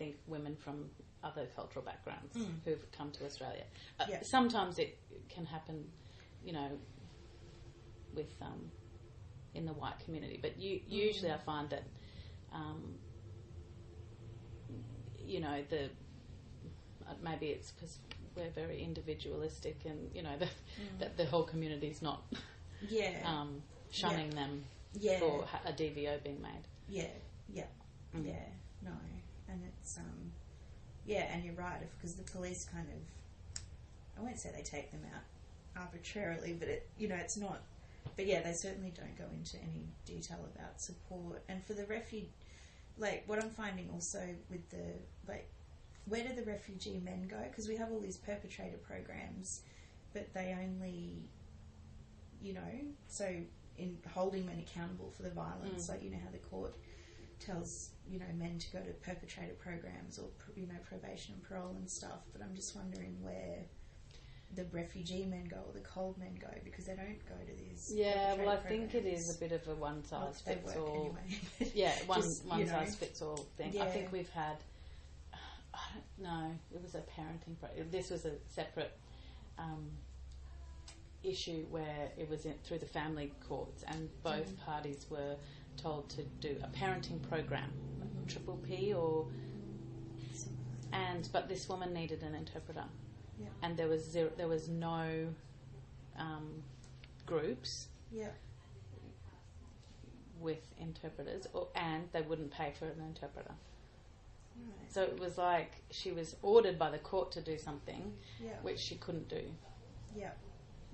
think women from other cultural backgrounds who've come to Australia. Yeah. Sometimes it can happen, with in the white community, but usually I find that maybe it's because we're very individualistic, and that the whole community's not shunning them for a DVO being made. No, and it's and you're right, because the police kind of, I won't say they take them out arbitrarily, but it's not. But yeah, they certainly don't go into any detail about support. And for the what I'm finding also with where do the refugee men go? Because we have all these perpetrator programs, but they only, so in holding men accountable for the violence, how the court tells, men to go to perpetrator programs or, probation and parole and stuff. But I'm just wondering where the refugee men go or the cold men go, because they don't go to these. Yeah, well, I think it is a bit of a one size fits all. Anyway. Yeah, one size fits all thing. Yeah. I think we've had. I don't know. It was a parenting. This was a separate issue where it was through the family courts, and both parties were told to do a parenting program, triple P but this woman needed an interpreter. Yeah. And there was no groups with interpreters, and they wouldn't pay for an interpreter. Right. So it was like she was ordered by the court to do something which she couldn't do. Yeah.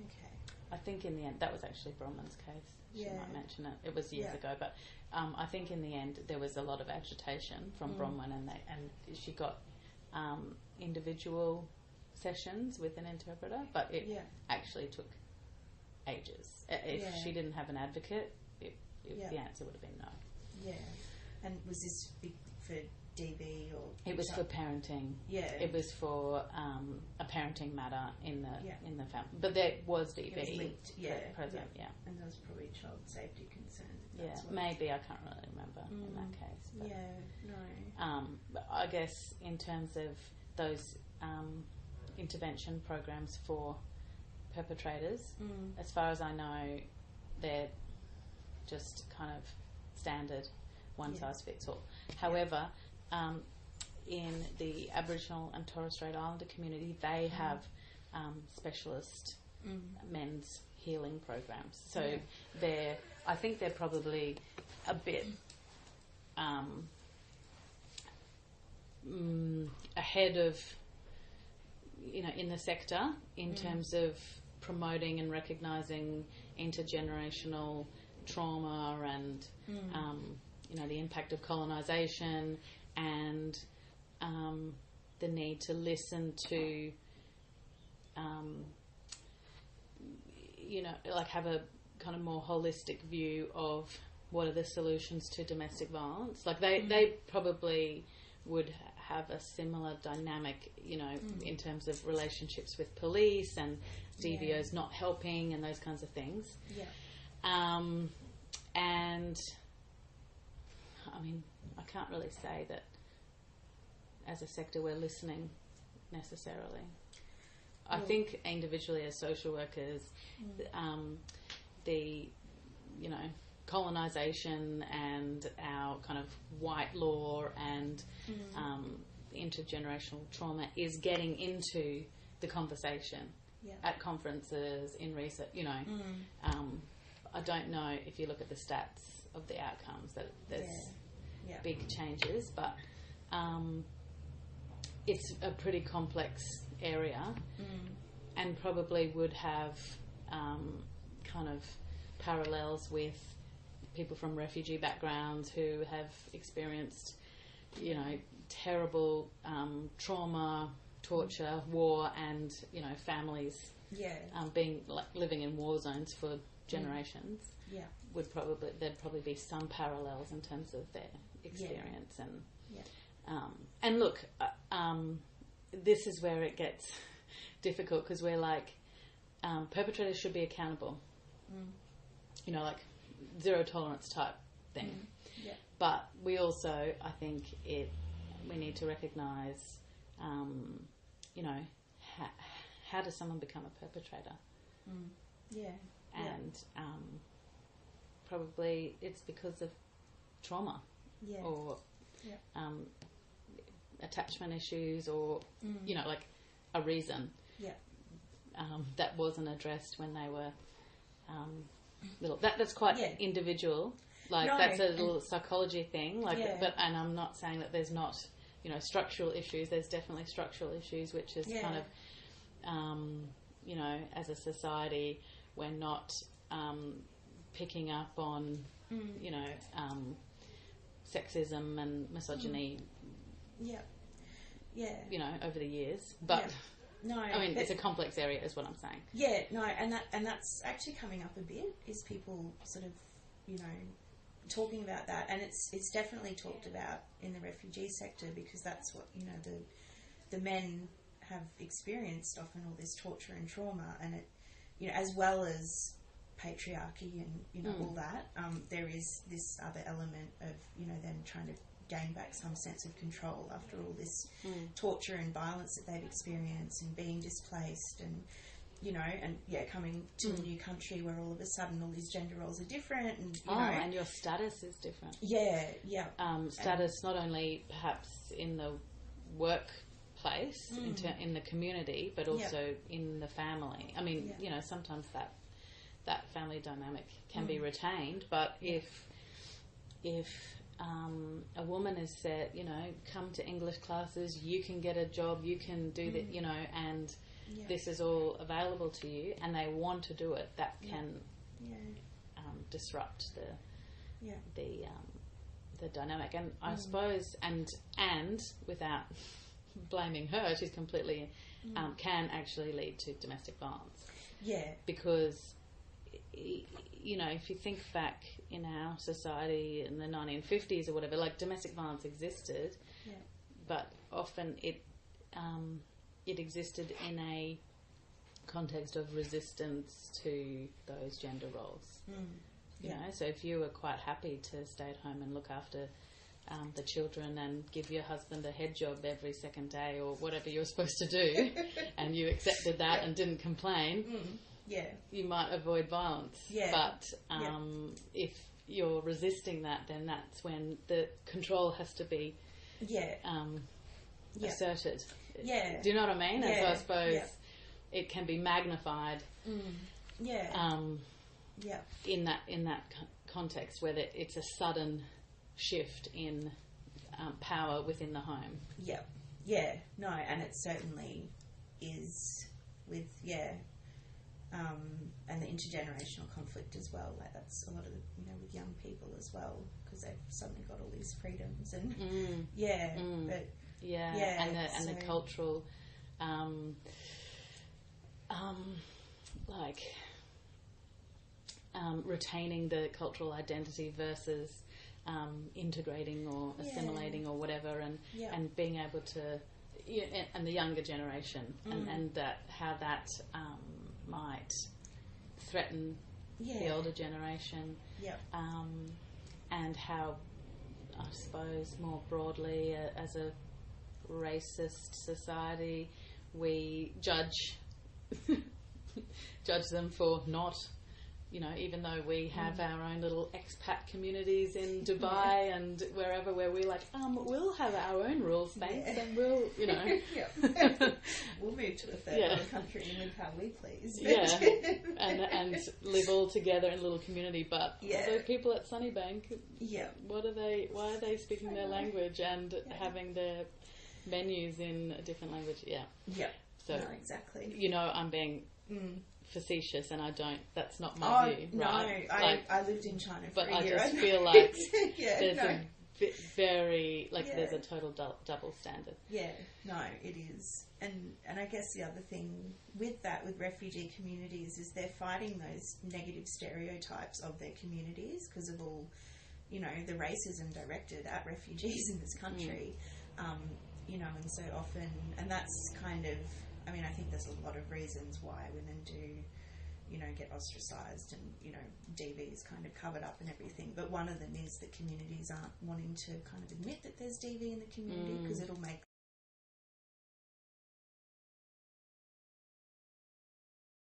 Okay. I think in the end, that was actually Bronwyn's case. She might mention it. It was years ago, but I think in the end there was a lot of agitation from Bronwyn, and she got individual sessions with an interpreter, but it actually took ages. If she didn't have an advocate, the answer would have been no. Yeah. And was this big for DB or? It was for parenting. Yeah. It was for a parenting matter in the family, but there was DB. It was linked. Present. Yeah. And there was probably child safety concerns. Maybe I can't really remember in that case. But, but I guess in terms of those intervention programs for perpetrators, as far as I know, they're just kind of standard one size fits all. However, in the Aboriginal and Torres Strait Islander community, they have specialist men's healing programs. So I think they're probably a bit ahead of, in the sector in terms of promoting and recognising intergenerational trauma and the impact of colonisation and the need to listen to have a kind of more holistic view of what are the solutions to domestic violence. Like they probably would have a similar dynamic, in terms of relationships with police and DVOs not helping and those kinds of things. Yeah. And I mean, I can't really say that as a sector we're listening necessarily. I think individually as social workers, the colonisation and our kind of white law and intergenerational trauma is getting into the conversation at conferences, in research. I don't know if you look at the stats of the outcomes that there's big changes, but it's a pretty complex area and probably would have kind of parallels with people from refugee backgrounds who have experienced, terrible trauma, torture, war, and families living in war zones for generations. There'd probably be some parallels in terms of their experience and look, this is where it gets difficult because we're like perpetrators should be accountable. Like zero tolerance type thing. But we also, I think it we need to recognise, you know, how does someone become a perpetrator? Yeah. And probably it's because of trauma or attachment issues or, you know, like a reason that wasn't addressed when they were little. That's quite individual. Like, that's a little psychology thing. Like, and I'm not saying that there's not, you know, structural issues. There's definitely structural issues, which is kind of, you know, as a society, we're not picking up on, you know, sexism and misogyny. You know, over the years, but no, I mean, it's a complex area, is what I'm saying. Yeah, no, and that's actually coming up a bit. Is people sort of, you know, talking about that, and it's definitely talked about in the refugee sector, because that's what, you know, the men have experienced often, all this torture and trauma, and it, you know, as well as patriarchy and, you know, all that, there is this other element of, you know, them trying to gain back some sense of control after all this torture and violence that they've experienced, and being displaced, and, you know, and coming to a new country where all of a sudden all these gender roles are different, and you know, and your status is different. Status not only perhaps in the workplace, in the community, but also in the family. I mean, you know, sometimes that family dynamic can be retained, but if a woman is said, you know, come to English classes, you can get a job, you can do that, you know, and this is all available to you, and they want to do it, that can disrupt the dynamic. And I suppose, and without blaming her, she's completely can actually lead to domestic violence. Yeah, because, you know, if you think back in our society in the 1950s or whatever, like, domestic violence existed, but often it existed in a context of resistance to those gender roles. You know, so if you were quite happy to stay at home and look after the children and give your husband a head job every second day or whatever you're supposed to do, and you accepted that and didn't complain, you might avoid violence. But if you're resisting that, then that's when the control has to be asserted. Do you know what I mean? And so I suppose it can be magnified in that context, where it's a sudden shift in power within the home. No, and it certainly is with and the intergenerational conflict as well. Like, that's a lot of the, you know, with young people as well, because they've suddenly got all these freedoms and and the cultural retaining the cultural identity versus integrating or assimilating or whatever, and being able to, and the younger generation, and that how that might threaten the older generation, and how, I suppose, more broadly, as a racist society, we judge them for not, you know, even though we have our own little expat communities in Dubai and wherever, where we're like, we'll have our own rules, thanks, and we'll, you know. We'll move to a third world country and live how we please. And live all together in a little community, but the people at Sunnybank, why are they speaking their language and having their menus in a different language? So, no, exactly. You know, I'm being facetious, and that's not my view, right? No, I lived in China for a year. But I just feel like there's a very, there's a total double standard. No, it is. And I guess the other thing with that, with refugee communities, is they're fighting those negative stereotypes of their communities because of all, you know, the racism directed at refugees in this country. You know, and so often, and that's kind of, I mean, I think there's a lot of reasons why women do, you know, get ostracised and, you know, DV is kind of covered up and everything. But one of them is that communities aren't wanting to kind of admit that there's DV in the community because it'll make